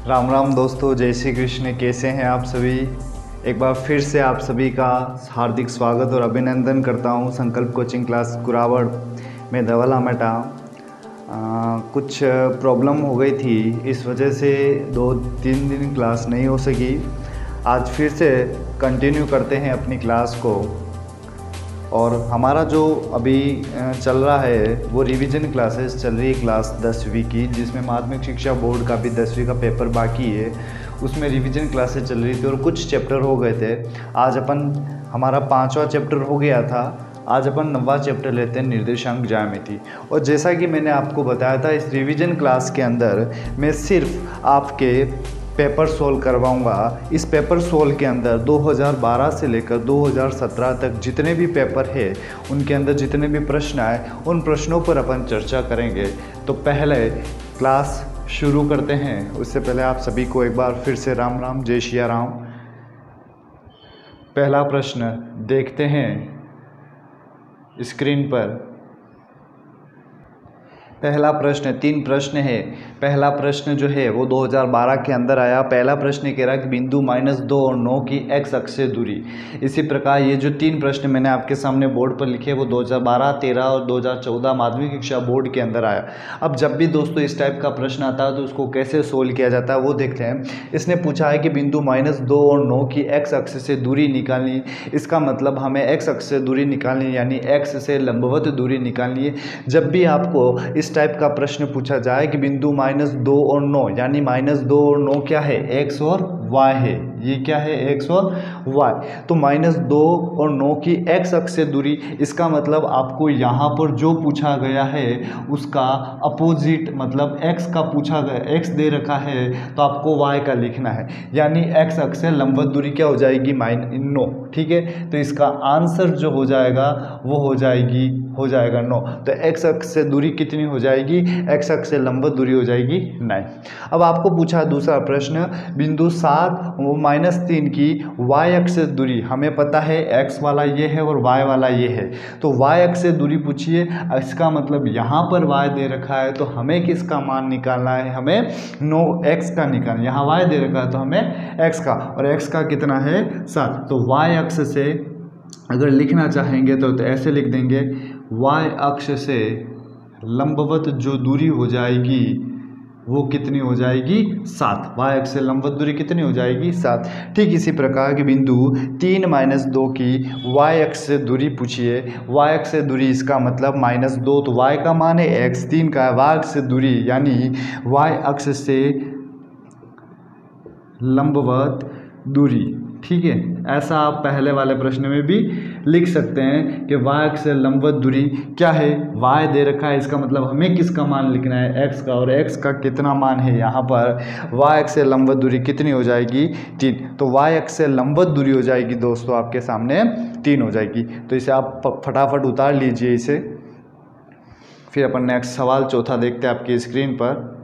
राम राम दोस्तों, जय श्री कृष्ण। कैसे हैं आप सभी। एक बार फिर से आप सभी का हार्दिक स्वागत और अभिनंदन करता हूं संकल्प कोचिंग क्लास कुरावड़ में धवल आमेटा। कुछ प्रॉब्लम हो गई थी, इस वजह से 2-3 दिन क्लास नहीं हो सकी। आज फिर से कंटिन्यू करते हैं अपनी क्लास को। और हमारा जो अभी चल रहा है वो रिवीजन क्लासेस चल रही है, क्लास 10वीं की, जिसमें माध्यमिक शिक्षा बोर्ड का भी 10वीं का पेपर बाकी है। उसमें रिवीजन क्लासेस चल रही थी और कुछ चैप्टर हो गए थे। आज हमारा 5वां चैप्टर हो गया था। आज अपन 9वां चैप्टर लेते हैं, निर्देशांक ज्यामिति। और जैसा कि मैंने आपको बताया था, इस रिवीजन क्लास के अंदर मैं सिर्फ आपके पेपर सोल्व करवाऊंगा। इस पेपर सोल्व के अंदर 2012 से लेकर 2017 तक जितने भी पेपर है उनके अंदर जितने भी प्रश्न आए उन प्रश्नों पर अपन चर्चा करेंगे। तो पहले क्लास शुरू करते हैं। उससे पहले आप सभी को एक बार फिर से राम राम, जय सिया राम। पहला प्रश्न देखते हैं स्क्रीन पर। पहला प्रश्न 3 प्रश्न है। पहला प्रश्न जो है वो 2012 के अंदर आया। पहला प्रश्न कह रहा है कि बिंदु -2 और 9 की x अक्ष से दूरी। इसी प्रकार ये जो 3 प्रश्न मैंने आपके सामने बोर्ड पर लिखे वो 2012, 13 और 2014 माध्यमिक शिक्षा बोर्ड के अंदर आया। अब जब भी दोस्तों इस टाइप का प्रश्न आता है तो उसको कैसे सोल्व किया जाता है वो देखते हैं। इसने पूछा है कि बिंदु -2 और 9 की x अक्ष से दूरी निकालनी। इसका मतलब हमें x अक्ष से दूरी निकालनी, यानी x से लंबवत दूरी निकालनी है। जब भी आपको इस टाइप का प्रश्न पूछा जाए कि बिंदु -2 और 9, यानी -2 और 9 क्या है, x और y है। ये क्या है, x और y। तो -2 और 9 की x अक्ष से दूरी, इसका मतलब आपको यहाँ पर जो पूछा गया है उसका अपोजिट, मतलब x का पूछा गया, x दे रखा है तो आपको y का लिखना है। यानी x अक्ष से लंबवत दूरी क्या हो जाएगी, 9। ठीक है, तो इसका आंसर जो हो जाएगा वो हो जाएगा 9। तो x अक्ष से दूरी कितनी हो जाएगी, x अक्ष से लंबवत दूरी हो जाएगी 9। अब आपको पूछा दूसरा प्रश्न, बिंदु 7 -3 की y अक्ष से दूरी। हमें पता है x वाला ये है और y वाला ये है, तो y अक्ष से दूरी पूछिए। इसका मतलब यहाँ पर y दे रखा है तो हमें किसका मान निकालना है, हमें 9x का निकालना। यहाँ y दे रखा है तो हमें x का, और x का कितना है, 7। तो y अक्ष से अगर लिखना चाहेंगे तो ऐसे लिख देंगे, y अक्ष से लंबवत जो दूरी हो जाएगी वो कितनी हो जाएगी, 7। y अक्ष से लंबवत दूरी कितनी हो जाएगी, 7। ठीक इसी प्रकार के बिंदु 3 -2 की y अक्ष से दूरी पूछिए। y अक्ष से दूरी, इसका मतलब -2, तो y का मान है x, 3 का है y अक्ष से दूरी, यानी y अक्ष से लंबवत दूरी। ठीक है, ऐसा आप पहले वाले प्रश्न में भी लिख सकते हैं कि y अक्ष से लंबवत दूरी क्या है, y दे रखा है, इसका मतलब हमें किसका मान लिखना है, x का, और x का कितना मान है यहाँ पर, y अक्ष से लंबवत दूरी कितनी हो जाएगी, 3। तो y अक्ष से लंबवत दूरी हो जाएगी दोस्तों आपके सामने 3 हो जाएगी। तो इसे आप फटाफट उतार लीजिए इसे। फिर अपन नेक्स्ट सवाल चौथा देखते हैं आपकी स्क्रीन पर।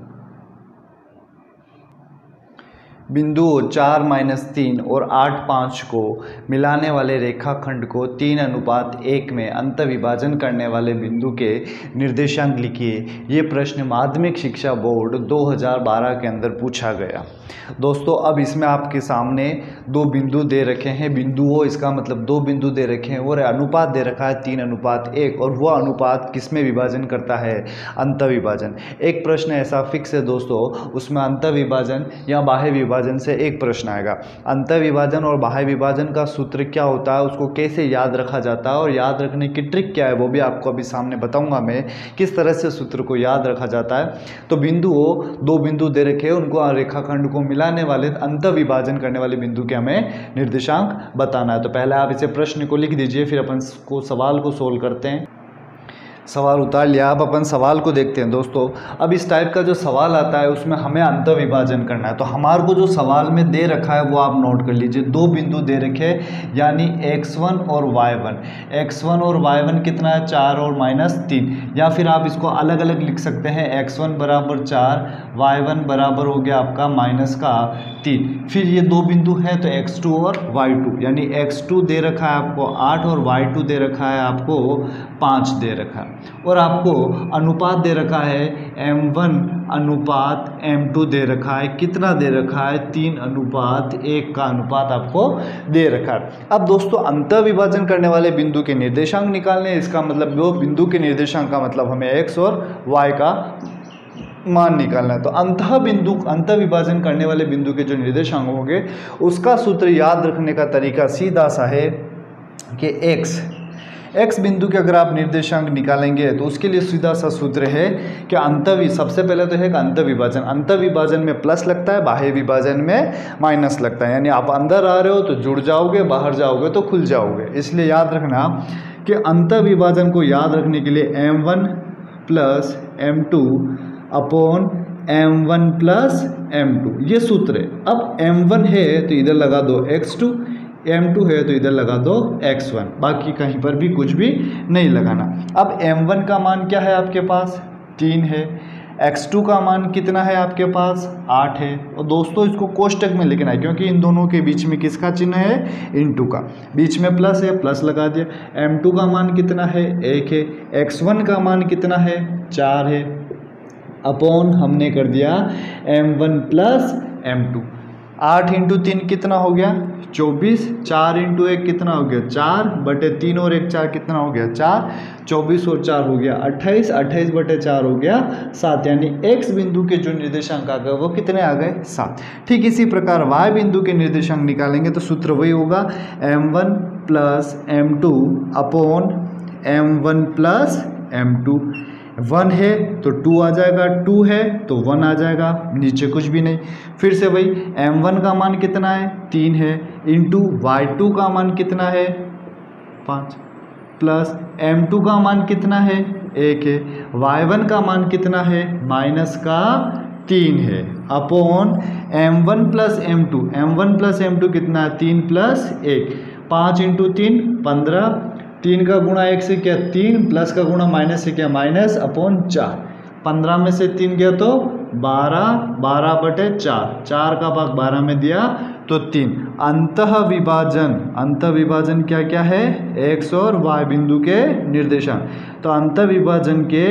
बिंदु 4 -3 और 8, 5 को मिलाने वाले रेखाखंड को 3:1 में अंतविभाजन करने वाले बिंदु के निर्देशांक लिखिए। ये प्रश्न माध्यमिक शिक्षा बोर्ड 2012 के अंदर पूछा गया। दोस्तों अब इसमें आपके सामने 2 बिंदु दे रखे हैं, बिंदु ओ, इसका मतलब 2 बिंदु दे रखे हैं और अनुपात दे रखा है 3:1, और वह अनुपात किस में विभाजन करता है, अंतविभाजन। एक प्रश्न ऐसा फिक्स है दोस्तों, उसमें अंतविभाजन या बाह्य विभाजन से एक प्रश्न आएगा। अंतविभाजन और बाह्य विभाजन का सूत्र क्या होता है, उसको कैसे याद रखा जाता है और याद रखने की ट्रिक क्या है वो भी आपको अभी सामने बताऊंगा मैं, किस तरह से सूत्र को याद रखा जाता है। तो बिंदु ओ, 2 बिंदु दे रखे हैं, उनको रेखाखंड को मिलाने वाले अंतविभाजन करने वाले बिंदु के हमें निर्देशांक बताना है। तो पहले आप इसे प्रश्न को लिख दीजिए, फिर अपन को सवाल को सोल्व करते हैं। सवाल उतार लिया, अब अपन सवाल को देखते हैं दोस्तों। अब इस टाइप का जो सवाल आता है उसमें हमें अंतविभाजन करना है। तो हमारे को जो सवाल में दे रखा है वो आप नोट कर लीजिए। 2 बिंदु दे रखे हैं, यानी x1 और y1। x1 और y1 कितना है, 4 और -3, या फिर आप इसको अलग अलग लिख सकते हैं, x1 बराबर 4, y1 बराबर हो गया आपका -3। फिर ये 2 बिंदु है तो x2 और y2, यानी x2 दे रखा है आपको 8 और y2 दे रखा है आपको 5 दे रखा है। और आपको अनुपात दे रखा है m1 अनुपात m2 दे रखा है। कितना दे रखा है? 3:1 का अनुपात आपको दे रखा है। अब दोस्तों अंतः विभाजन करने वाले बिंदु के निर्देशांक निकालने हैं। इसका मतलब वो बिंदु के निर्देशांक का मतलब हमें x और y का मान निकालना है। तो अंतः विभाजन करने वाले बिंदु के जो निर्देशांक होंगे उसका सूत्र याद रखने का तरीका सीधा सा है कि x बिंदु के अगर आप निर्देशांक निकालेंगे तो उसके लिए सीधा सा सूत्र है कि सबसे पहले तो है कि अंतः विभाजन में प्लस लगता है, बाह्य विभाजन में माइनस लगता है। यानी आप अंदर आ रहे हो तो जुड़ जाओगे, बाहर जाओगे तो खुल जाओगे। इसलिए याद रखना कि अंतः विभाजन को याद रखने के लिए m1 plus m2 upon m1 plus m2 ये सूत्र है। अब m1 है तो इधर लगा दो x2, m2 है तो इधर लगा दो x1, बाकी कहीं पर भी कुछ भी नहीं लगाना। अब m1 का मान क्या है आपके पास? 3 है। x2 का मान कितना है आपके पास? 8 है। और दोस्तों इसको कोष्टक में लिखना है क्योंकि इन दोनों के बीच में किसका चिन्ह है? इनटू का। बीच में प्लस है, प्लस लगा दिया। m2 का मान कितना है? 1 है। x1 का मान कितना है? 4 है। अपॉन हमने कर दिया m1 प्लस m2। 8 × 3 कितना हो गया? 24। 4 × 1 कितना हो गया? 4/3 और 1 4 कितना हो गया? 4। 24 और 4 हो गया 28। 28/4 हो गया 7। यानी x बिंदु के जो निर्देशांक आ गए वो कितने आ गए? 7। ठीक इसी प्रकार y बिंदु के निर्देशांक निकालेंगे तो सूत्र वही होगा m1 plus m2 upon m1 plus m2। 1 है तो 2 आ जाएगा, 2 है तो 1 आ जाएगा, नीचे कुछ भी नहीं। फिर से वही m1 का मान कितना है? 3 है। इंटू y2 का मान कितना है? 5 प्लस m2 का मान कितना है? 1 है। y1 का मान कितना है? -3 है। Upon m1 plus m2। m1 plus m2 कितना है? 3 प्लस 1। 5 × 3 15। 3 का गुणा 1 से क्या? 3, प्लस का गुणा माइनस से क्या? Minus, upon 4। 15 में से 3 गया तो 12, 12/4। 4 का भाग 12 में दिया तो 3। अंतः विभाजन क्या क्या है? x और y बिंदु के निर्देशांक। तो अंतः विभाजन के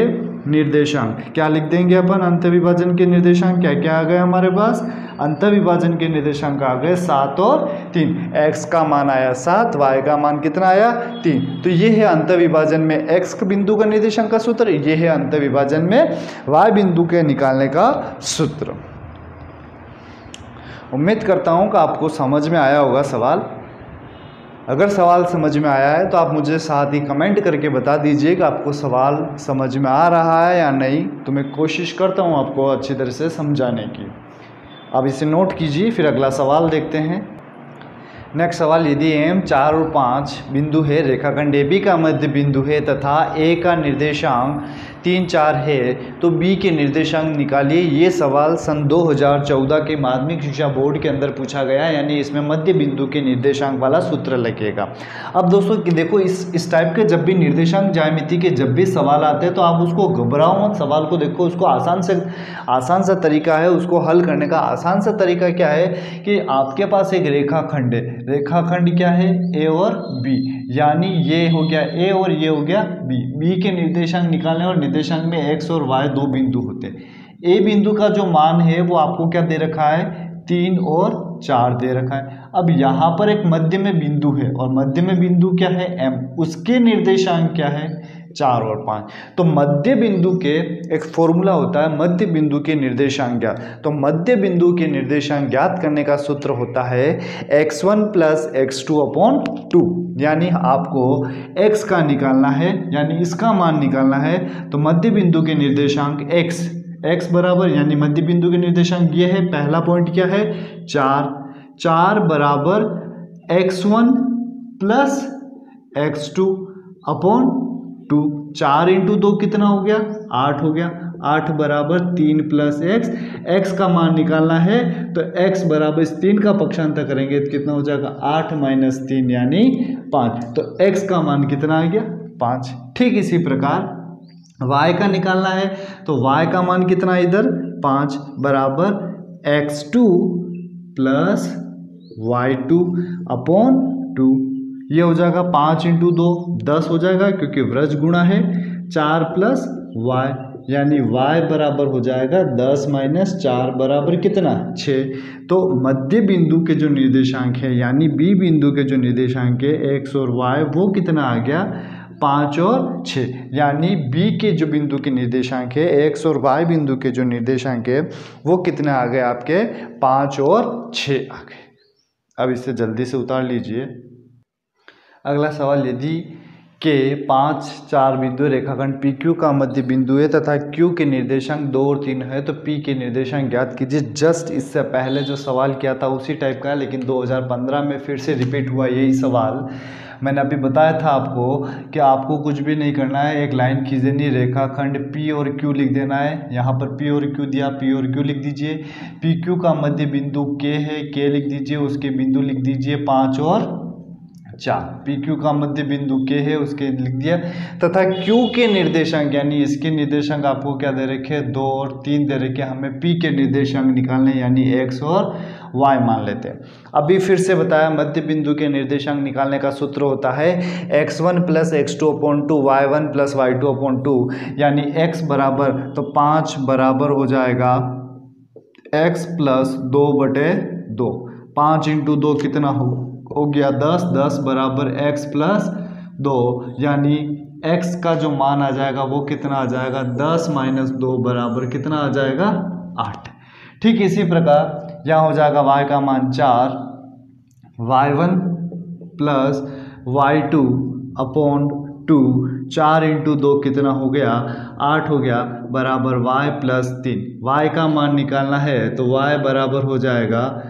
निर्देशांक क्या लिख देंगे अपन? अंतः विभाजन के निर्देशांक क्या क्या आ गए हमारे पास? अंतः विभाजन के निर्देशांक आ गए 7 और 3। x का मान आया 7, y का मान कितना आया? 3। तो ये है अंतः विभाजन में x बिंदु का निर्देशांक का सूत्र, ये है अंतः विभाजन में y बिंदु के निकालने का सूत्र। उम्मीद करता हूँ कि आपको समझ में आया होगा सवाल। अगर सवाल समझ में आया है तो आप मुझे साथ ही कमेंट करके बता दीजिए कि आपको सवाल समझ में आ रहा है या नहीं। तो मैं कोशिश करता हूँ आपको अच्छी तरह से समझाने की। आप इसे नोट कीजिए, फिर अगला सवाल देखते हैं। नेक्स्ट सवाल, यदि m 4 और 5 बिंदु है, रेखाखंड AB का मध्य बिंदु है तथा A का निर्देशांक 3 4 है तो B के निर्देशांक निकालिए। ये सवाल सन 2014 के माध्यमिक शिक्षा बोर्ड के अंदर पूछा गया है, यानी इसमें मध्य बिंदु के निर्देशांक वाला सूत्र लगेगा। अब दोस्तों देखो इस टाइप के जब भी निर्देशांक ज्यामिति के जब भी सवाल आते हैं तो आप उसको घबराओ मत, सवाल को देखो, उसको आसान सा तरीका है उसको हल करने का। आसान सा तरीका क्या है कि आपके पास एक रेखाखंड है, रेखाखंड क्या है? A और B, यानी ये हो गया A और ये हो गया B। B के निर्देशांक निकालने और निर्देशांक में x और y दो बिंदु होते हैं। A बिंदु का जो मान है वो आपको क्या दे रखा है? 3 और 4 दे रखा है। अब यहाँ पर एक मध्य में बिंदु है और मध्य में बिंदु क्या है? M, उसके निर्देशांक क्या है? 4 और 5। तो मध्य बिंदु के एक फॉर्मूला होता है मध्य बिंदु के निर्देशांक ज्ञात। तो मध्य बिंदु के निर्देशांक ज्ञात करने का सूत्र होता है x1 प्लस x2 अपॉन 2। यानी आपको x का निकालना है, यानी इसका मान निकालना है। तो मध्य बिंदु के निर्देशांक x बराबर, यानी मध्य बिंदु के निर्देशांक ये है। पहला पॉइंट क्या है? 4 बराबर x1 प्लस x2 अपॉन 2। 4 × 2 कितना हो गया? 8 हो गया। 8 बराबर 3 प्लस x का मान निकालना है तो x बराबर इस 3 का पक्षांतर करेंगे तो कितना हो जाएगा? 8 - 3 यानी 5। तो x का मान कितना आ गया? 5। ठीक इसी प्रकार y का निकालना है तो y का मान कितना इधर? 5 बराबर x2 प्लस y2 अपॉन 2। ये हो जाएगा 5 × 2 10 हो जाएगा क्योंकि व्रज गुणा है। 4 प्लस वाई, यानी y बराबर हो जाएगा 10 माइनस 4 बराबर कितना 6। तो मध्य बिंदु के जो निर्देशांक है यानी B बिंदु के जो निर्देशांक है x और y वो कितना आ गया 5 और 6, यानी B के जो बिंदु के निर्देशांक है x और y बिंदु के जो निर्देशांक है वो कितने आ गए आपके 5 और 6 आ गए। अब इसे जल्दी से उतार लीजिए। अगला सवाल, यदि के 5, 4 बिंदु रेखाखंड PQ का मध्य बिंदु है तथा Q के निर्देशांक 2 और 3 है तो P के निर्देशांक ज्ञात कीजिए। जस्ट इससे पहले जो सवाल किया था उसी टाइप का है, लेकिन 2015 में फिर से रिपीट हुआ यही सवाल। मैंने अभी बताया था आपको कि आपको कुछ भी नहीं करना है, एक लाइन खींचनी, रेखाखंड P और Q लिख देना है। यहाँ पर P और Q दिया, P और Q लिख दीजिए। PQ का मध्य बिंदु K है, K लिख दीजिए, उसके बिंदु लिख दीजिए 5 और 4। PQ का मध्य बिंदु K है, उसके लिख दिया, तथा Q के निर्देशांक यानी इसके निर्देशांक आपको क्या दे रखे 2 और 3 दे रखे, हमें P के निर्देशांक निकालने यानी x और y मान लेते हैं। अभी फिर से बताया, मध्य बिंदु के निर्देशांक निकालने का सूत्र होता है x1 plus x2/2 y1 plus y2/2, यानी x बराबर तो 5 बराबर हो जाएगा x प्लस 2/2। 5 इंटू 2 कितना हो गया 10, 10 बराबर x प्लस 2, यानी x का जो मान आ जाएगा वो कितना आ जाएगा 10 माइनस 2 बराबर कितना आ जाएगा 8। ठीक इसी प्रकार यहाँ हो जाएगा y का मान 4, y1 प्लस y2/2, 4 इंटू 2 कितना हो गया 8 हो गया, बराबर y प्लस 3। y का मान निकालना है तो y बराबर हो जाएगा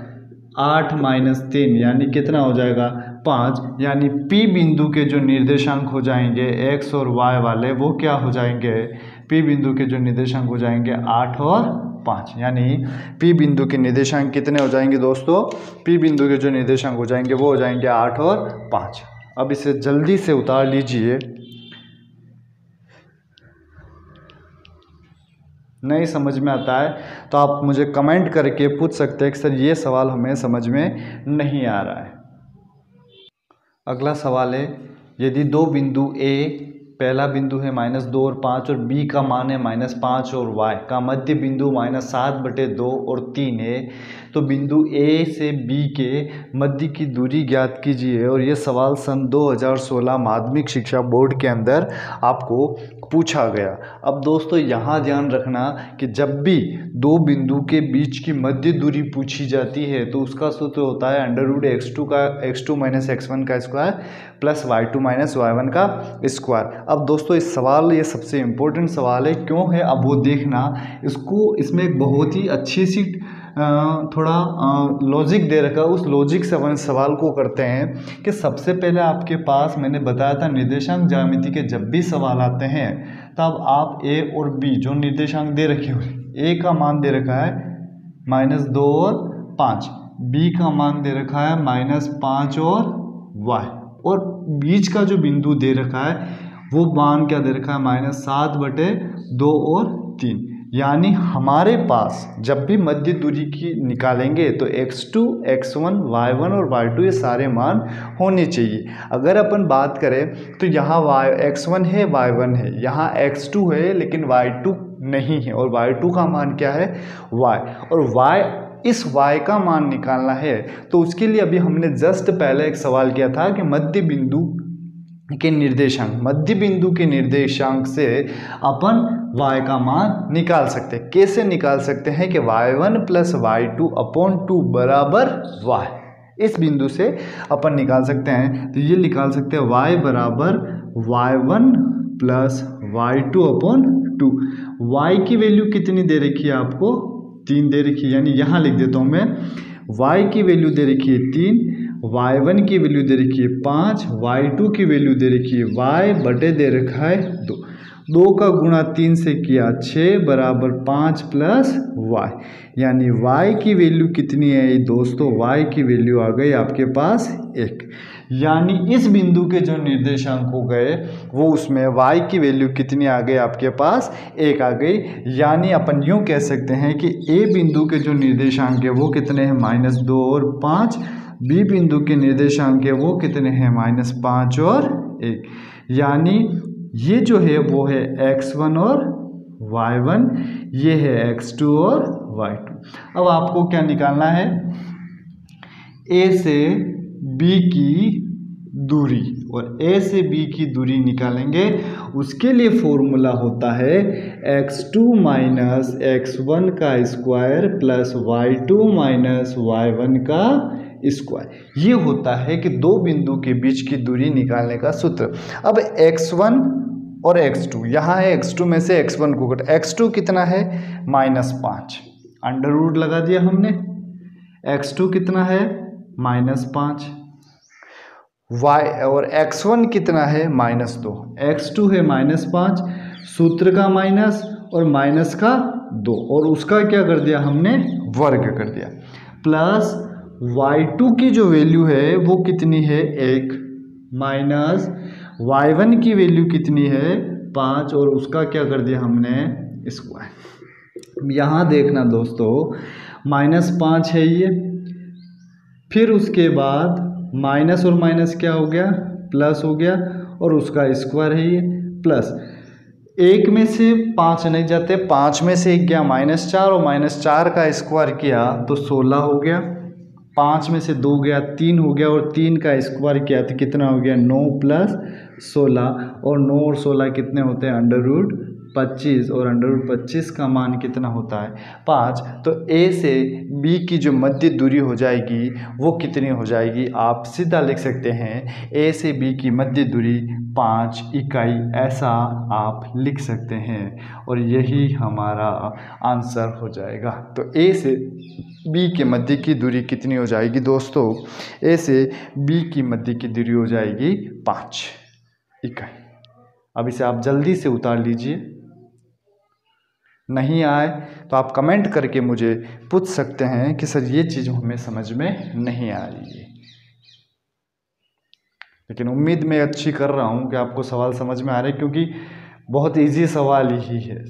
8 माइनस 3, यानी कितना हो जाएगा 5, यानी P बिंदु के जो निर्देशांक हो जाएंगे x और y वाले वो क्या हो जाएंगे, P बिंदु के जो निर्देशांक हो जाएंगे 8 और 5, यानी P बिंदु के निर्देशांक कितने हो जाएंगे दोस्तों, P बिंदु के जो निर्देशांक हो जाएंगे वो हो जाएंगे 8 और 5। अब इसे जल्दी से उतार लीजिए। नहीं समझ में आता है तो आप मुझे कमेंट करके पूछ सकते हैं कि सर ये सवाल हमें समझ में नहीं आ रहा है। अगला सवाल है, यदि दो बिंदु A, पहला बिंदु है -2 और 5 और B का मान है -5 और Y का मध्य बिंदु -7/2 और 3 है, तो बिंदु A से B के मध्य की दूरी ज्ञात कीजिए। और ये सवाल सन 2016 माध्यमिक शिक्षा बोर्ड के अंदर आपको पूछा गया। अब दोस्तों यहाँ ध्यान रखना कि जब भी दो बिंदु के बीच की मध्य दूरी पूछी जाती है तो उसका सूत्र होता है x2 माइनस x1 का square plus y2 minus y1 का स्क्वायर। अब दोस्तों इस सवाल ये सबसे इम्पोर्टेंट सवाल है, क्यों है अब वो देखना। इसमें एक बहुत ही अच्छी सी थोड़ा लॉजिक दे रखा है, उस लॉजिक से अपन सवाल को करते हैं कि सबसे पहले आपके पास मैंने बताया था निर्देशांक ज्यामिति के जब भी सवाल आते हैं तब आप A और B जो निर्देशांक दे रखे हुए, A का मान दे रखा है -2 और 5, B का मान दे रखा है -5 और Y, और बीच का जो बिंदु दे रखा है वो मान क्या दे रखा है -7/2 और 3। यानी हमारे पास जब भी मध्य दूरी की निकालेंगे तो x2, x1, y1 और y2 ये सारे मान होने चाहिए। अगर अपन बात करें तो यहाँ x1 है, y1 है, यहाँ x2 है लेकिन y2 नहीं है, और y2 का मान क्या है y, और y इस y का मान निकालना है तो उसके लिए अभी हमने जस्ट पहले एक सवाल किया था कि मध्य बिंदु के निर्देशांक से अपन y का मान निकाल सकते हैं। कैसे निकाल सकते हैं कि y1 प्लस y2/2 बराबर y, इस बिंदु से अपन निकाल सकते हैं। तो ये निकाल सकते हैं y बराबर y1 प्लस y2/2। y की वैल्यू कितनी दे रखी है आपको 3 दे रखी है, यानी यहाँ लिख देता हूँ मैं, y की वैल्यू दे रखी है 3, y1 की वैल्यू दे रखी है 5, y2 की वैल्यू दे रखी है y बटे दे रखा है 2। 2 का गुणा 3 से किया 6 बराबर 5 प्लस y, यानी y की वैल्यू कितनी है दोस्तों, y की वैल्यू आ गई आपके पास 1। यानी इस बिंदु के जो निर्देशांक हो गए वो उसमें y की वैल्यू कितनी आ गई आपके पास 1 आ गई। यानी अपन यूँ कह सकते हैं कि A बिंदु के जो निर्देशांक है वो कितने हैं -2 और 5, B बिंदु के निर्देशांक है वो कितने हैं -5 और 1। यानी ये जो है वो है x1 और y1, ये है x2 और y2। अब आपको क्या निकालना है, a से b की दूरी, और a से b की दूरी निकालेंगे। उसके लिए फॉर्मूला होता है x2 माइनस x1 का square plus y2 minus y1 का स्क्वायर। ये होता है कि दो बिंदु के बीच की दूरी निकालने का सूत्र। अब x1 और x2, यहाँ है x2 में से x1 को कट, x2 कितना है -5, अंडर रूट लगा दिया हमने। x2 कितना है -5, y और x1 कितना है -2, x2 है -5, सूत्र का माइनस और माइनस का 2, और उसका क्या कर दिया हमने, वर्ग कर दिया, प्लस y2 की जो वैल्यू है वो कितनी है 1, माइनस y1 की वैल्यू कितनी है 5, और उसका क्या कर दिया हमने स्क्वायर। यहाँ देखना दोस्तों, -5 है ये, फिर उसके बाद माइनस और माइनस क्या हो गया, प्लस हो गया, और उसका स्क्वायर है ये, प्लस 1 में से 5 नहीं जाते, 5 में से 1 गया -4, और -4 का स्क्वायर किया तो 16 हो गया, 5 में से 2 गया 3 हो गया, और 3 का स्क्वायर किया तो कितना हो गया 9 + 16, और 9 और 16 कितने होते हैं √25, और √25 का मान कितना होता है 5। तो A से B की जो मध्य दूरी हो जाएगी वो कितनी हो जाएगी, आप सीधा लिख सकते हैं A से B की मध्य दूरी 5 इकाई, ऐसा आप लिख सकते हैं, और यही हमारा आंसर हो जाएगा। तो A से B के मध्य की दूरी कितनी हो जाएगी दोस्तों, A से B की मध्य की दूरी हो जाएगी 5 इकाई। अब इसे आप जल्दी से उतार लीजिए, नहीं आए तो आप कमेंट करके मुझे पूछ सकते हैं कि सर ये चीज़ हमें समझ में नहीं आ रही है, लेकिन उम्मीद मैं अच्छी कर रहा हूँ कि आपको सवाल समझ में आ रहे हैं, क्योंकि बहुत इजी सवाल ही है।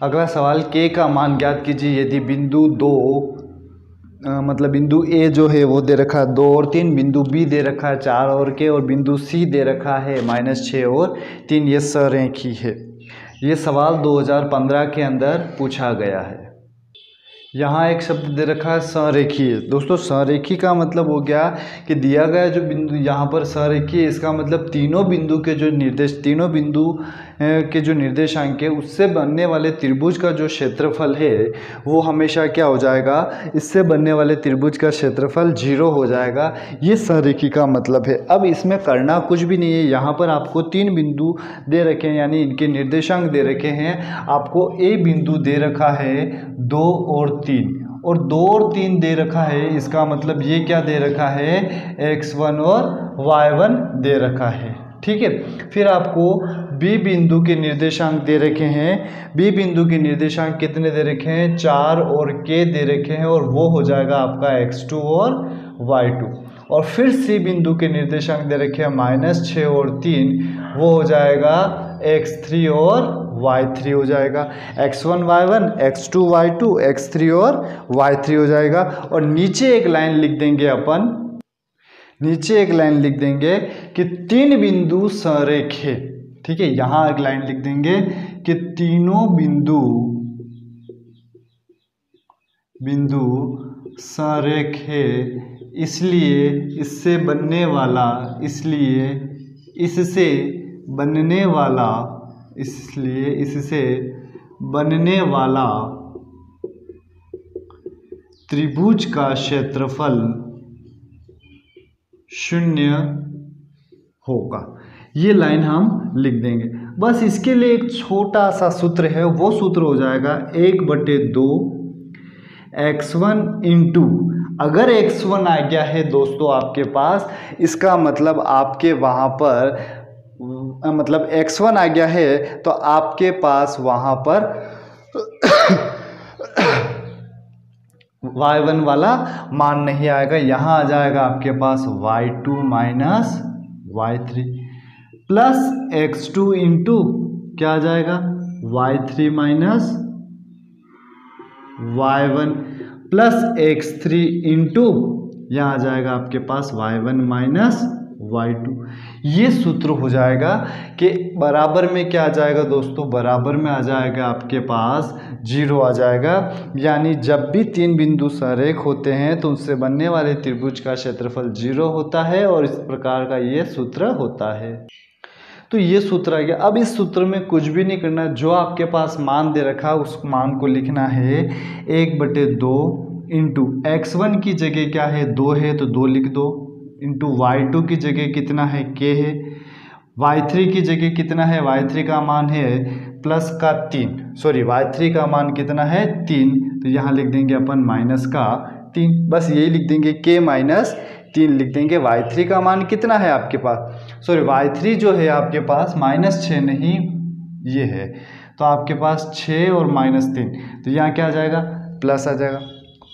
अगला सवाल, k का मान ज्ञात कीजिए यदि बिंदु 2 मतलब बिंदु A जो है वो दे रखा है 2 और 3, बिंदु B दे रखा है 4 और k, और बिंदु C दे रखा है -6 और 3, ये सरेखी है। ये सवाल 2015 के अंदर पूछा गया है। यहाँ एक शब्द दे रखा है संरेखीय। दोस्तों संरेखी का मतलब हो गया कि दिया गया जो बिंदु यहाँ पर संरेखीय, इसका मतलब तीनों बिंदु के जो निर्देशांक है उससे बनने वाले त्रिभुज का जो क्षेत्रफल है वो हमेशा क्या हो जाएगा, इससे बनने वाले त्रिभुज का क्षेत्रफल 0 हो जाएगा। ये संरेखी का मतलब है। अब इसमें करना कुछ भी नहीं है, यहाँ पर आपको 3 बिंदु दे रखे हैं, यानी इनके निर्देशांक दे रखे हैं। आपको A बिंदु दे रखा है 2 और 3, और 2 और 3 दे रखा है, इसका मतलब ये क्या दे रखा है, x1 और y1 दे रखा है। ठीक है, फिर आपको B बिंदु के निर्देशांक दे रखे हैं। B बिंदु के निर्देशांक कितने दे रखे हैं, 4 और k दे रखे हैं, और वो हो जाएगा आपका x2 और y2। और फिर C बिंदु के निर्देशांक दे रखे हैं -6 और 3, वो हो जाएगा x3 और y3 हो जाएगा। x1 y1, x2 y2, x3 और y3 हो जाएगा। और नीचे एक लाइन लिख देंगे अपन, नीचे एक लाइन लिख देंगे कि 3 बिंदु संरेखे। ठीक है, यहाँ एक लाइन लिख देंगे कि तीनों बिंदु संरेखे, इसलिए इससे बनने वाला, इसलिए इससे बनने वाला त्रिभुज का क्षेत्रफल 0 होगा। ये लाइन हम लिख देंगे। बस इसके लिए एक छोटा सा सूत्र है, वो सूत्र हो जाएगा 1/2 x1 इंटू, अगर x1 आ गया है दोस्तों आपके पास, इसका मतलब आपके वहाँ पर मतलब x1 आ गया है तो आपके पास वहाँ पर y1 वाला मान नहीं आएगा, यहाँ आ जाएगा आपके पास y2 minus y3 plus x2 into क्या आ जाएगा y3 minus y1 plus x3 into यहाँ आ जाएगा आपके पास y1 माइनस y2। ये सूत्र हो जाएगा कि बराबर में क्या आ जाएगा दोस्तों, बराबर में आ जाएगा आपके पास 0 आ जाएगा। यानी जब भी तीन बिंदु संरेख होते हैं तो उससे बनने वाले त्रिभुज का क्षेत्रफल 0 होता है और इस प्रकार का ये सूत्र होता है। तो ये सूत्र आ गया। अब इस सूत्र में कुछ भी नहीं करना, जो आपके पास मान दे रखा उस मान को लिखना है 1/2 इंटू x1 की जगह क्या है 2 है तो 2 लिख दो, इंटू y2 की जगह कितना है k है, y3 की जगह कितना है, y3 का मान है प्लस का 3, सॉरी y3 का मान कितना है 3, तो यहाँ लिख देंगे अपन माइनस का 3, बस यही लिख देंगे k माइनस 3 लिख देंगे। y3 का मान कितना है आपके पास, सॉरी y3 जो है आपके पास -6 नहीं ये है, तो आपके पास 6 और -3, तो यहाँ क्या आ जाएगा प्लस आ जाएगा।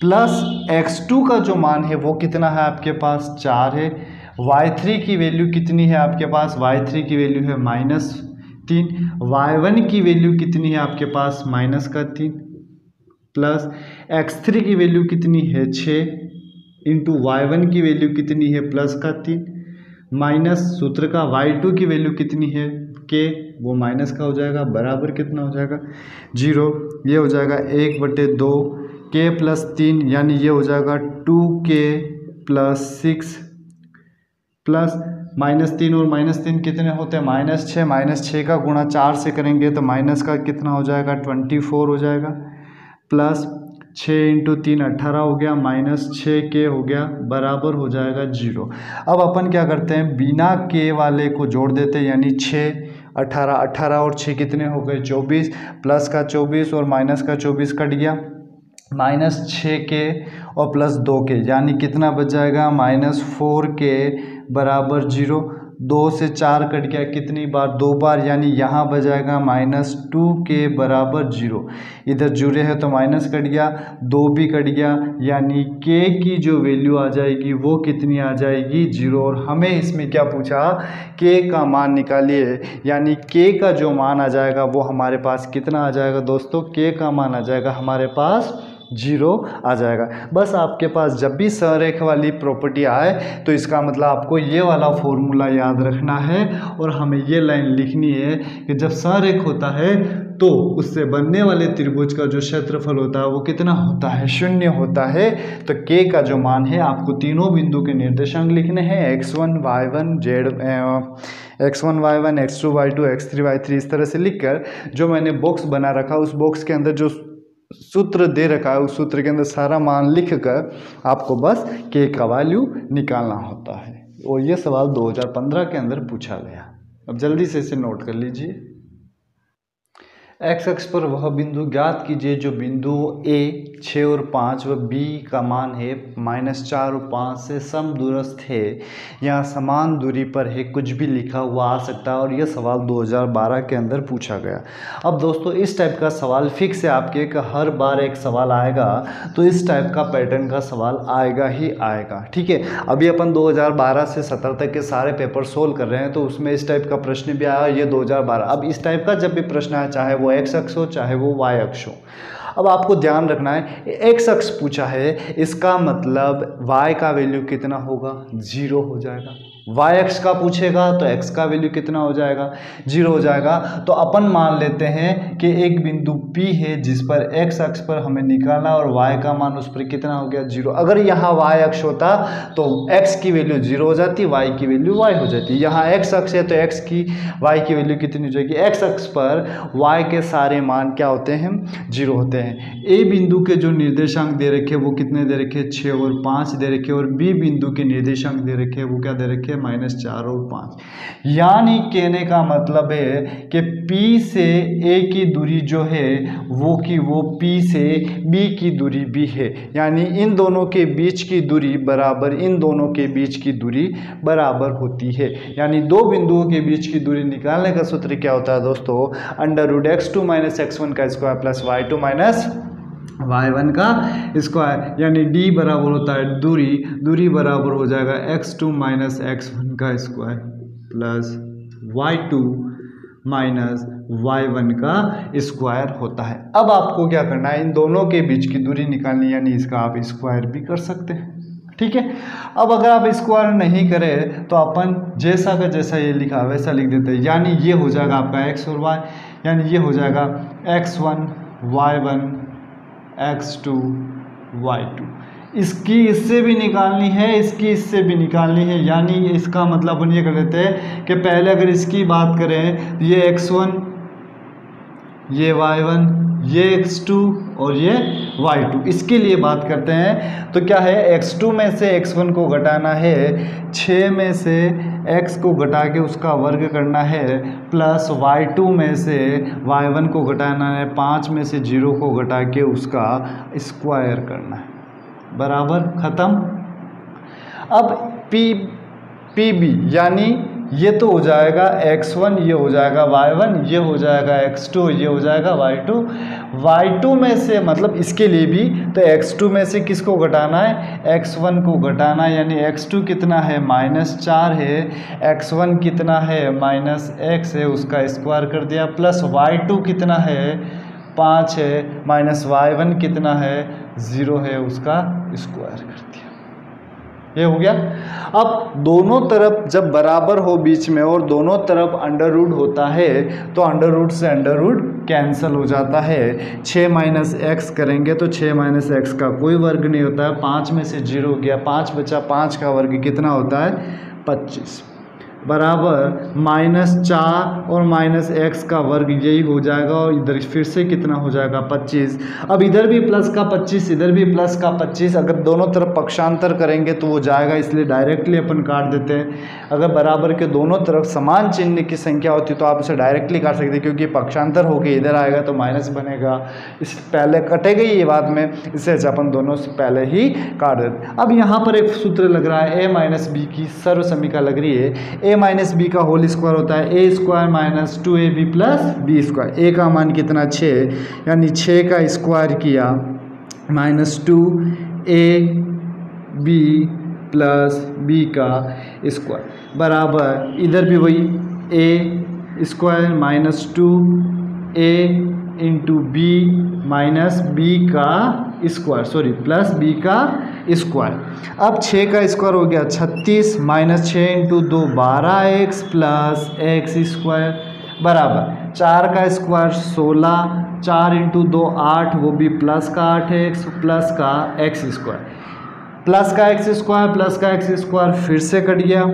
प्लस x2 का जो मान है वो कितना है आपके पास 4 है, y3 की वैल्यू कितनी है आपके पास, y3 की वैल्यू है -3, y1 की वैल्यू कितनी है आपके पास -3, प्लस x3 की वैल्यू कितनी है 6 इंटू y1 की वैल्यू कितनी है प्लस का 3, माइनस सूत्र का y2 की वैल्यू कितनी है k, वो माइनस का हो जाएगा, बराबर कितना हो जाएगा 0, ये हो जाएगा 1/2 k प्लस 3, यानी ये हो जाएगा 2k प्लस 6, प्लस -3 और -3 कितने होते हैं -6, -6 का गुणा 4 से करेंगे तो माइनस का कितना हो जाएगा 24 हो जाएगा, प्लस 6 इंटू 3 18 हो गया, -6k हो गया, बराबर हो जाएगा 0। अब अपन क्या करते हैं बिना k वाले को जोड़ देते हैं, यानी 6 18 और 6 कितने हो गए 24, प्लस का 24 और माइनस का 24 कट गया, -6k और प्लस 2k, यानी कितना बच जाएगा -4k बराबर 0। 2 से 4 कट गया कितनी बार 2 बार, यानी यहाँ बच जाएगा -2k बराबर 0। इधर जुड़े हैं तो माइनस कट गया, 2 भी कट गया, यानी k की जो वैल्यू आ जाएगी वो कितनी आ जाएगी 0। और हमें इसमें क्या पूछा k का मान निकालिए, यानी k का जो मान आ जाएगा वो हमारे पास कितना आ जाएगा दोस्तों, k का मान आ जाएगा हमारे पास 0 आ जाएगा। बस आपके पास जब भी संरेख वाली प्रॉपर्टी आए तो इसका मतलब आपको ये वाला फॉर्मूला याद रखना है और हमें ये लाइन लिखनी है कि जब संरेख होता है तो उससे बनने वाले त्रिभुज का जो क्षेत्रफल होता है वो कितना होता है 0 होता है। तो k का जो मान है आपको तीनों बिंदु के निर्देशांक लिखने हैं x1 y1 x2 y2 x3 y3, इस तरह से लिखकर जो मैंने बॉक्स बना रखा उस बॉक्स के अंदर जो सूत्र दे रखा है उस सूत्र के अंदर सारा मान लिखकर आपको बस k का वैल्यू निकालना होता है। और ये सवाल 2015 के अंदर पूछा गया। अब जल्दी से इसे नोट कर लीजिए। x अक्ष पर वह बिंदु ज्ञात कीजिए जो बिंदु A 6 और 5 व B का मान है -4 और 5 से समदूरस्थ है। यहाँ समान दूरी पर है, कुछ भी लिखा हुआ आ सकता है और यह सवाल 2012 के अंदर पूछा गया। अब दोस्तों इस टाइप का सवाल फिक्स है आपके कि हर बार एक सवाल आएगा तो इस टाइप का पैटर्न का सवाल आएगा ही आएगा। ठीक है, अभी अपन 2012 से 17 तक के सारे पेपर सोल्व कर रहे हैं तो उसमें इस टाइप का प्रश्न भी आया, ये 2012। अब इस टाइप का जब भी प्रश्न आया, चाहे वो x अक्ष हो चाहे वो y अक्ष हो, अब आपको ध्यान रखना है x अक्ष पूछा है, इसका मतलब y का वैल्यू कितना होगा 0 हो जाएगा। y अक्ष का पूछेगा तो x का वैल्यू कितना हो जाएगा 0 हो जाएगा। तो अपन मान लेते हैं कि एक बिंदु P है जिस पर x अक्ष पर हमें निकालना और y का मान उस पर कितना हो गया 0। अगर यहाँ y अक्ष होता तो x की वैल्यू 0 हो जाती, y की वैल्यू y हो जाती। यहाँ x अक्ष है तो x की y की वैल्यू कितनी हो जाएगी, x अक्ष पर y के सारे मान क्या होते हैं 0 होते हैं। a बिंदु के जो निर्देशांक दे रखे वो कितने दे रखे 6 और 5 दे रखे, और b बिंदु के निर्देशांक दे रखे वो क्या दे रखे -4 और 5। यानी कहने का मतलब है कि P से A की दूरी जो है वो P से B की दूरी भी है, यानी इन दोनों के बीच की दूरी बराबर इन दोनों के बीच की दूरी बराबर होती है। यानी दो बिंदुओं के बीच की दूरी निकालने का सूत्र क्या होता है दोस्तों, √x2 - x1 का स्क्वायर प्लस y2 - y1 का स्क्वायर, यानी d बराबर होता है दूरी बराबर हो जाएगा x2 - x1 का स्क्वायर प्लस y2 - y1 का स्क्वायर होता है। अब आपको क्या करना है, इन दोनों के बीच की दूरी निकालनी, यानी इसका आप स्क्वायर भी कर सकते हैं। ठीक है। अब अगर आप स्क्वायर नहीं करें तो अपन जैसा का जैसा ये लिखा वैसा लिख देते हैं, यानी ये हो जाएगा आपका x और y, यानी ये हो जाएगा x1 y1 x2 y2। इसकी इससे भी निकालनी है, इसकी इससे भी निकालनी है, यानी इसका मतलब अपन ये कर लेते हैं कि पहले अगर इसकी बात करें तो ये x1, ये y1, ये x2 और ये y2, इसके लिए बात करते हैं। तो क्या है, x2 में से x1 को घटाना है, 6 में से x को घटा के उसका वर्ग करना है, प्लस y2 में से y1 को घटाना है, 5 में से 0 को घटा के उसका स्क्वायर करना है, बराबर ख़त्म। अब PB यानी ये तो हो जाएगा x1, ये हो जाएगा y1, ये हो जाएगा x2, ये हो जाएगा y2। y2 में से मतलब इसके लिए भी तो x2 में से किसको घटाना है, x1 को घटाना है, यानी x2 कितना है -4 है, x1 कितना है -x है, उसका स्क्वायर कर दिया, प्लस y2 कितना है 5 है, माइनस y1 कितना है 0 है, उसका स्क्वायर कर दिया। ये हो गया। अब दोनों तरफ जब बराबर हो बीच में और दोनों तरफ अंडर रूट होता है तो अंडर रूट से अंडर रूट कैंसिल हो जाता है। 6 माइनस एक्स करेंगे तो 6 माइनस एक्स का कोई वर्ग नहीं होता है, 5 में से 0 गया, 5 बचा, 5 का वर्ग कितना होता है 25, बराबर -4 और -x का वर्ग यही हो जाएगा, और इधर फिर से कितना हो जाएगा 25। अब इधर भी प्लस का 25, इधर भी प्लस का 25, अगर दोनों तरफ पक्षांतर करेंगे तो वो जाएगा, इसलिए डायरेक्टली अपन काट देते हैं। अगर बराबर के दोनों तरफ समान चिन्ह की संख्या होती तो आप उसे डायरेक्टली काट सकते, क्योंकि पक्षांतर होके इधर आएगा तो माइनस बनेगा, इस पहले कटेगा ये बाद में, इससे अपन दोनों से पहले ही काट देते। अब यहाँ पर एक सूत्र लग रहा है, a माइनस बी की सर्व समीका लग रही है, a माइनस बी का होल स्क्वायर होता है a square minus 2ab plus B square. a का मान कितना 6, यानी 6 का स्क्वायर किया -2ab प्लस b का स्क्वायर, बराबर इधर भी वही a square -2a into B minus B का स्क्वायर, सॉरी प्लस बी का स्क्वायर। अब 6 का स्क्वायर हो गया 36, minus 6 into 2 12x plus X square, बराबर 4 का स्क्वायर 16, 4 इंटू 2 8, वो भी प्लस का 8x प्लस का एक्स स्क्वायर, प्लस का एक्स स्क्वायर प्लस का एक्स स्क्वायर फिर से कट गया,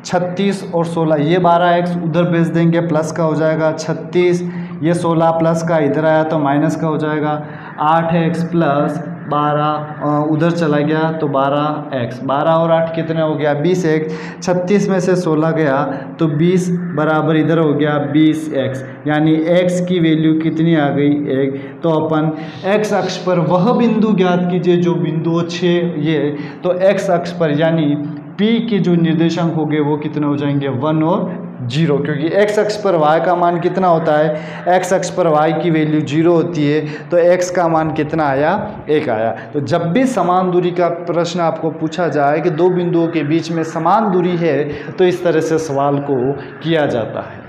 36 और 16, ये 12x उधर भेज देंगे, प्लस का हो जाएगा 36, ये 16 प्लस का इधर आया तो माइनस का हो जाएगा, 8x प्लस 12 उधर चला गया तो 12x, 12 और 8 कितने हो गया 20x, 36 में से 16 गया तो 20, बराबर इधर हो गया 20x, यानी x की वैल्यू कितनी आ गई 1। तो अपन x अक्ष पर वह बिंदु ज्ञात कीजिए जो बिंदु 6 ये, तो x अक्ष पर यानी p के जो निर्देशांक हो गए वो कितने हो जाएंगे 1 और 0, क्योंकि x अक्ष पर y का मान कितना होता है, x अक्ष पर y की वैल्यू 0 होती है, तो x का मान कितना आया 1 आया। तो जब भी समान दूरी का प्रश्न आपको पूछा जाए कि दो बिंदुओं के बीच में समान दूरी है तो इस तरह से सवाल को किया जाता है।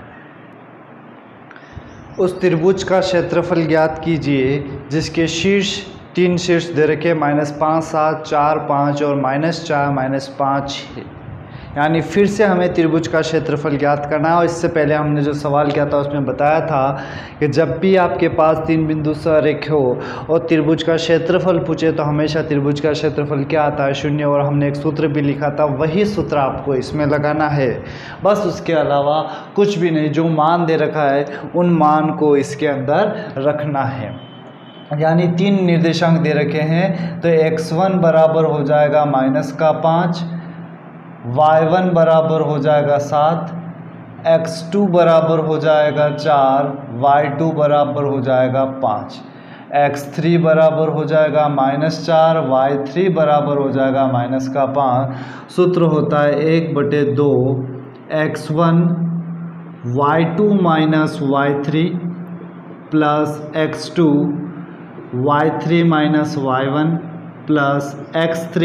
उस त्रिभुज का क्षेत्रफल ज्ञात कीजिए जिसके शीर्ष 3 शीर्ष दे रखे -5 7 4 5 और -4 -5 है। यानी फिर से हमें त्रिभुज का क्षेत्रफल ज्ञात करना है, और इससे पहले हमने जो सवाल किया था उसमें बताया था कि जब भी आपके पास 3 बिंदु सरेख हो और त्रिभुज का क्षेत्रफल पूछे तो हमेशा त्रिभुज का क्षेत्रफल क्या आता है 0, और हमने एक सूत्र भी लिखा था, वही सूत्र आपको इसमें लगाना है, बस उसके अलावा कुछ भी नहीं। जो मान दे रखा है उन मान को इसके अंदर रखना है। यानी 3 निर्देशांक दे रखे हैं, तो x1 बराबर हो जाएगा -5, y1 बराबर हो जाएगा 7, x2 बराबर हो जाएगा 4, y2 बराबर हो जाएगा 5, x3 बराबर हो जाएगा -4, y3 बराबर हो जाएगा -5। सूत्र होता है 1/2 x1 y2 minus y3 plus x2 y3 minus y1 plus x3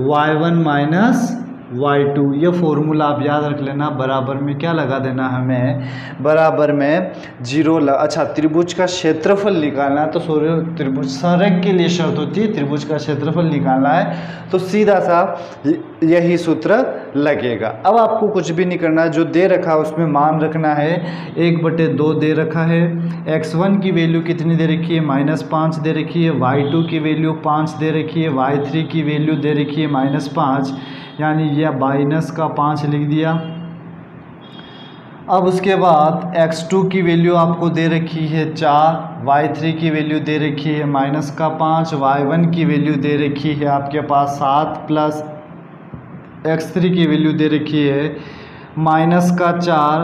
y1 minus y2। ये फॉर्मूला आप याद रख लेना, बराबर में क्या लगा देना हमें, बराबर में 0 अच्छा त्रिभुज का क्षेत्रफल निकालना है, तो त्रिभुज संरेख के लिए शर्त होती है त्रिभुज का क्षेत्रफल निकालना है, तो सीधा सा यही सूत्र लगेगा। अब आपको कुछ भी नहीं करना है, जो दे रखा है उसमें मान रखना है, 1/2 दे रखा है, x1 की वैल्यू कितनी दे रखी है -5 दे रखी है, y2 की वैल्यू 5 दे रखी है, y3 की वैल्यू दे रखी है -5, यानी यह -5 लिख दिया। अब उसके बाद x2 की वैल्यू आपको दे रखी है 4, y3 की वैल्यू दे रखी है -5, y1 की वैल्यू दे रखी है आपके पास 7 प्लस x3 की वैल्यू दे रखी है -4,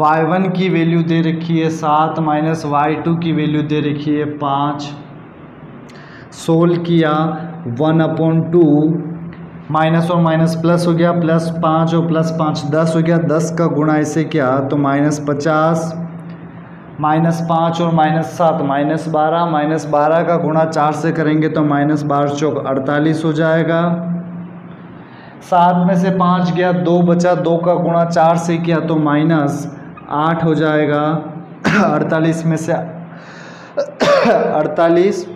y1 की वैल्यू दे रखी है 7 माइनस y2 की वैल्यू दे रखी है 5। सोल्व किया 1/2, माइनस और माइनस प्लस हो गया, +5 और +5 10 हो गया, 10 का गुणा ऐसे किया तो -50, -5 और -7 -12, -12 का गुणा 4 से करेंगे तो -12 चौक 48 हो जाएगा। 7 में से 5 गया, 2 बचा, 2 का गुणा 4 से किया तो -8 हो जाएगा। 48 में से 48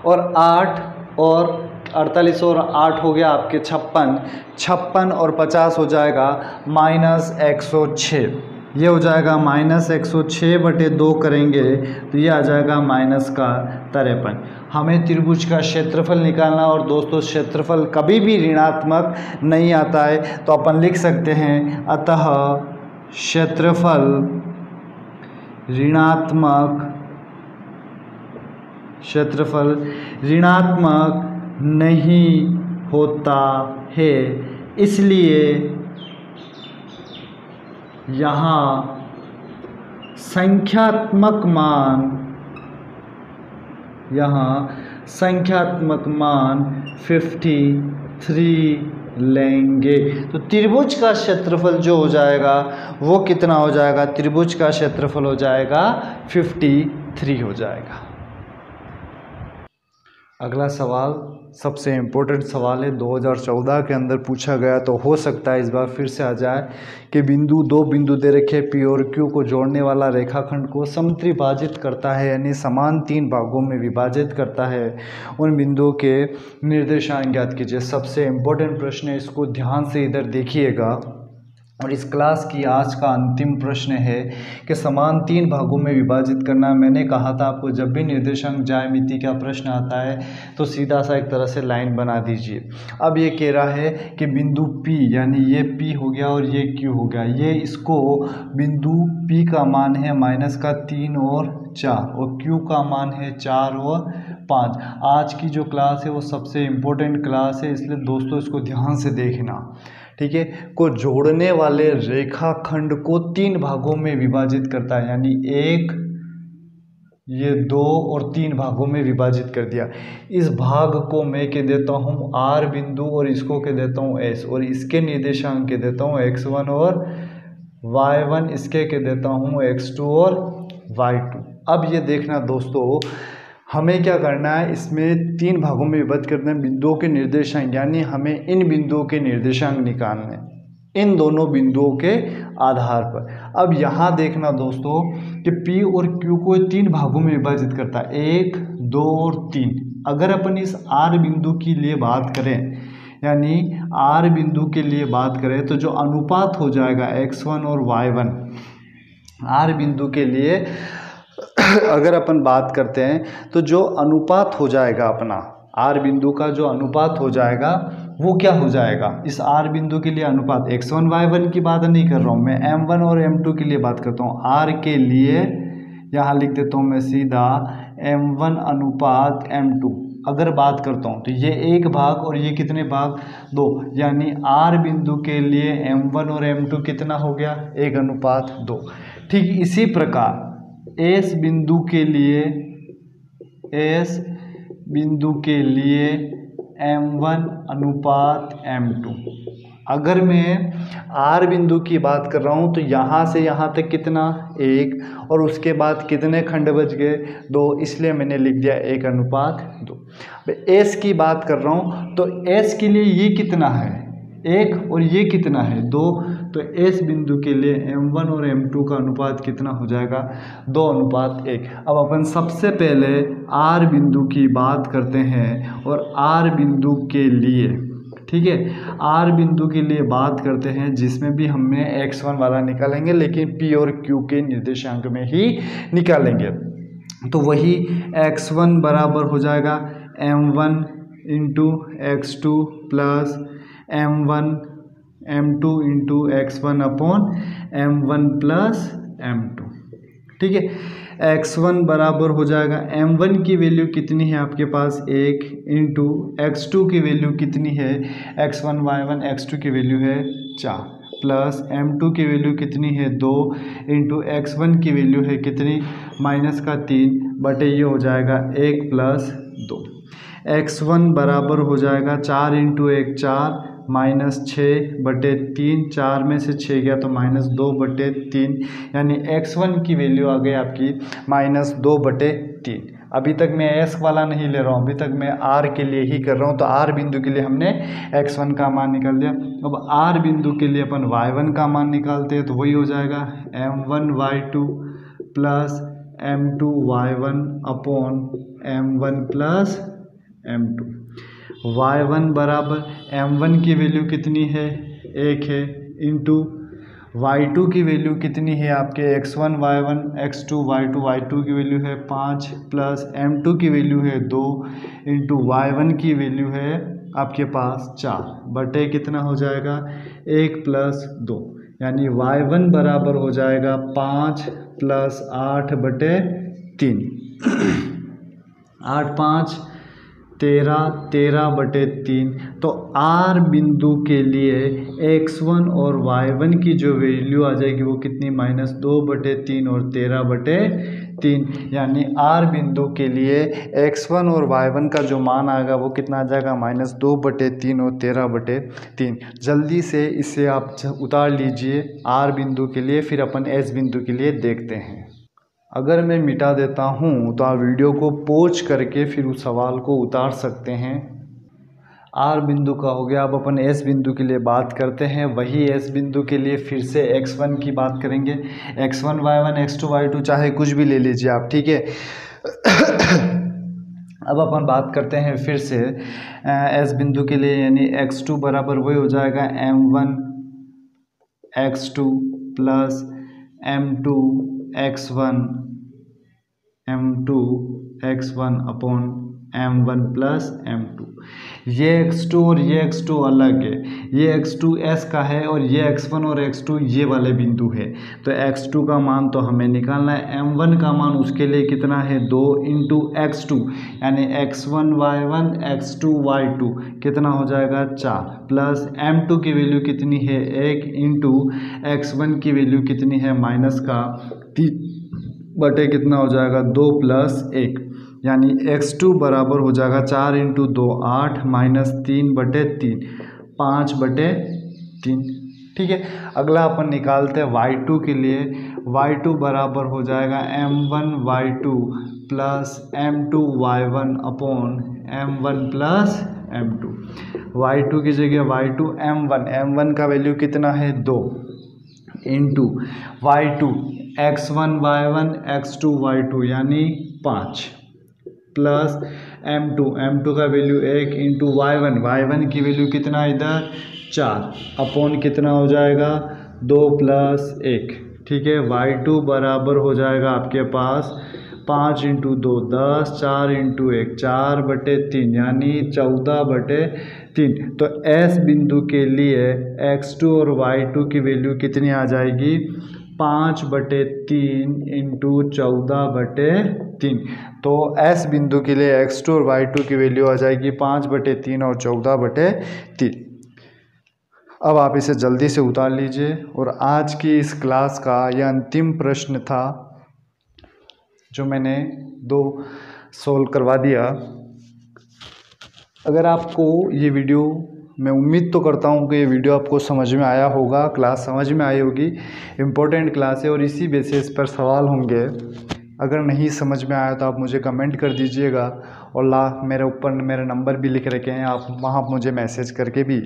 और 8 और 48 और 8 हो गया आपके 56, 56 और 50 हो जाएगा -106। ये हो जाएगा -106/2 करेंगे तो ये आ जाएगा -53। हमें त्रिभुज का क्षेत्रफल निकालना, और दोस्तों क्षेत्रफल कभी भी ऋणात्मक नहीं आता है, तो अपन लिख सकते हैं अतः क्षेत्रफल ऋणात्मक नहीं होता है, इसलिए यहाँ संख्यात्मक मान 53 लेंगे। तो त्रिभुज का क्षेत्रफल जो हो जाएगा वो कितना हो जाएगा, त्रिभुज का क्षेत्रफल हो जाएगा 53 हो जाएगा। अगला सवाल सबसे इम्पोर्टेंट सवाल है, 2014 के अंदर पूछा गया, तो हो सकता है इस बार फिर से आ जाए कि दो बिंदु दे रखे P और Q को जोड़ने वाला रेखाखंड को समत्रिभाजित करता है, यानी समान 3 भागों में विभाजित करता है। उन बिंदुओं के निर्देशांक ज्ञात कीजिए। सबसे इम्पोर्टेंट प्रश्न है, इसको ध्यान से इधर देखिएगा। और इस क्लास की आज का अंतिम प्रश्न है कि समान 3 भागों में विभाजित करना। मैंने कहा था आपको, जब भी निर्देशांक ज्यामिति का प्रश्न आता है तो सीधा सा एक तरह से लाइन बना दीजिए। अब ये कह रहा है कि बिंदु P, यानी ये P हो गया और ये Q हो गया, ये इसको बिंदु P का मान है -3 और 4 और Q का मान है 4 और 5। आज की जो क्लास है वो सबसे इम्पोर्टेंट क्लास है, इसलिए दोस्तों इसको ध्यान से देखना, ठीक है। को जोड़ने वाले रेखाखंड को 3 भागों में विभाजित करता है, यानी 1, ये 2 और 3 भागों में विभाजित कर दिया। इस भाग को मैं कह देता हूँ R बिंदु और इसको कह देता हूँ S, और इसके निर्देशांक कह देता हूँ x1 और y1, इसके कह देता हूँ x2 और y2। अब ये देखना दोस्तों, हमें क्या करना है, इसमें 3 भागों में विभाजित करना है बिंदुओं के निर्देशांक, यानी हमें इन बिंदुओं के निर्देशांक निकालने, इन दोनों बिंदुओं के आधार पर। अब यहाँ देखना दोस्तों कि P और Q को 3 भागों में विभाजित करता है, 1, 2 और 3। अगर अपन इस R बिंदु के लिए बात करें, यानी R बिंदु के लिए बात करें, तो जो अनुपात हो जाएगा x1 और y1, R बिंदु के लिए अगर अपन बात करते हैं तो जो अनुपात हो जाएगा अपना R बिंदु का, जो अनुपात हो जाएगा वो क्या हो जाएगा, इस R बिंदु के लिए अनुपात, x1 y1 की बात नहीं कर रहा हूँ मैं, m1 और m2 के लिए बात करता हूँ। R के लिए यहाँ लिख देता हूँ मैं सीधा m1 अनुपात m2 अगर बात करता हूँ, तो ये 1 भाग और ये कितने भाग, 2, यानी R बिंदु के लिए m1 और m2 कितना हो गया, 1:2। ठीक इसी प्रकार S बिंदु के लिए m1 अनुपात m2। अगर मैं R बिंदु की बात कर रहा हूँ तो यहाँ से यहाँ तक कितना, 1, और उसके बाद कितने खंड बच गए, 2, इसलिए मैंने लिख दिया 1:2। S की बात कर रहा हूँ तो S के लिए ये कितना है, 1 और ये कितना है 2, तो S बिंदु के लिए M1 और M2 का अनुपात कितना हो जाएगा 2:1। अब अपन सबसे पहले R बिंदु की बात करते हैं और R बिंदु के लिए, ठीक है, R बिंदु के लिए बात करते हैं जिसमें भी हमने x1 वाला निकालेंगे लेकिन P और Q के निर्देशांक में ही निकालेंगे। तो वही x1 बराबर हो जाएगा m1 into x2 plus m2 into x1 upon m1 plus m2, ठीक है। x1 बराबर हो जाएगा m1 की वैल्यू कितनी है आपके पास 1 इंटू x2 की वैल्यू कितनी है x1 y1 x2 की वैल्यू है 4 प्लस m2 की वैल्यू कितनी है 2 इंटू x1 की वैल्यू है कितनी -3 बटे ये हो जाएगा 1 प्लस 2। x1 बराबर हो जाएगा 4 इंटू 1 4 -6/3, 4 में से 6 गया तो -2/3, यानी x1 की वैल्यू आ गई आपकी -2/3। अभी तक मैं s वाला नहीं ले रहा हूँ, अभी तक मैं r के लिए ही कर रहा हूँ। तो r बिंदु के लिए हमने x1 का मान निकाल दिया। अब r बिंदु के लिए अपन y1 का मान निकालते हैं, तो वही हो जाएगा m1 y2 plus m2 y1 upon m1 plus m2। y1 बराबर m1 की वैल्यू कितनी है 1 है इंटू y2 की वैल्यू कितनी है आपके x1 y1 x2 y2, y2 की वैल्यू है 5 प्लस m2 की वैल्यू है 2 इंटू y1 की वैल्यू है आपके पास 4 बटे कितना हो जाएगा 1 प्लस 2, यानी y1 बराबर हो जाएगा 5 प्लस 8/3, 8 5 13, 13/3। तो R बिंदु के लिए x1 और y1 की जो वैल्यू आ जाएगी वो कितनी -2/3 और 13/3, यानी R बिंदु के लिए x1 और y1 का जो मान आएगा वो कितना आ जाएगा -2/3 और 13/3। जल्दी से इसे आप उतार लीजिए R बिंदु के लिए, फिर अपन S बिंदु के लिए देखते हैं। अगर मैं मिटा देता हूँ तो आप वीडियो को पॉज करके फिर उस सवाल को उतार सकते हैं। R बिंदु का हो गया। अब अपन S बिंदु के लिए बात करते हैं। वही S बिंदु के लिए फिर से x1 की बात करेंगे, x1 y1 x2 y2 चाहे कुछ भी ले लीजिए आप, ठीक है। अब अपन बात करते हैं फिर से S बिंदु के लिए, यानी x2 बराबर वही हो जाएगा m1 x2 plus m2 x1 upon m1 plus m2। ये x2 और ये x2 अलग है, ये x2 S का है और ये x1 और x2 ये वाले बिंदु है। तो x2 का मान तो हमें निकालना है, m1 का मान उसके लिए कितना है 2 इंटू x2, यानी x1 y1 x2 y2 कितना हो जाएगा 4 प्लस m2 की वैल्यू कितनी है 1 इंटू x1 की वैल्यू कितनी है -3 बटे कितना हो जाएगा 2 प्लस 1, यानी x2 बराबर हो जाएगा 4 इंटू 2 8 -3/3 5/3, ठीक है। अगला अपन निकालते हैं y2 के लिए। y2 बराबर हो जाएगा m1 y2 plus m2 y1 upon m1 plus m2। y2 की जगह y2 m1 का वैल्यू कितना है 2 into y2 x1 y1 x2 y2 यानी 5 प्लस m2 का वैल्यू 1 इंटू y1 की वैल्यू कितना इधर 4 अपॉन कितना हो जाएगा 2 प्लस 1, ठीक है। y2 बराबर हो जाएगा आपके पास 5 इंटू 2 10, 4 इंटू 1 4/3 यानी 14/3। तो S बिंदु के लिए x2 और y2 की वैल्यू कितनी आ जाएगी 5/3 इंटू 14/3। तो S बिंदु के लिए x2 और y2 की वैल्यू आ जाएगी 5/3 और 14/3। अब आप इसे जल्दी से उतार लीजिए। और आज की इस क्लास का यह अंतिम प्रश्न था जो मैंने 2 सोल्व करवा दिया। अगर आपको ये वीडियो, मैं उम्मीद तो करता हूँ कि ये वीडियो आपको समझ में आया होगा, क्लास समझ में आई होगी, इम्पोर्टेंट क्लास है और इसी बेसिस पर सवाल होंगे। अगर नहीं समझ में आया तो आप मुझे कमेंट कर दीजिएगा, और मेरे ऊपर मेरे नंबर भी लिख रखे हैं, आप वहाँ मुझे मैसेज करके भी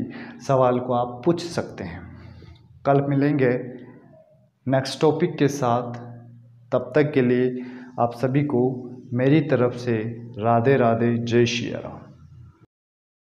सवाल को आप पूछ सकते हैं। कल मिलेंगे नेक्स्ट टॉपिक के साथ, तब तक के लिए आप सभी को मेरी तरफ से राधे राधे, जय श्री राम।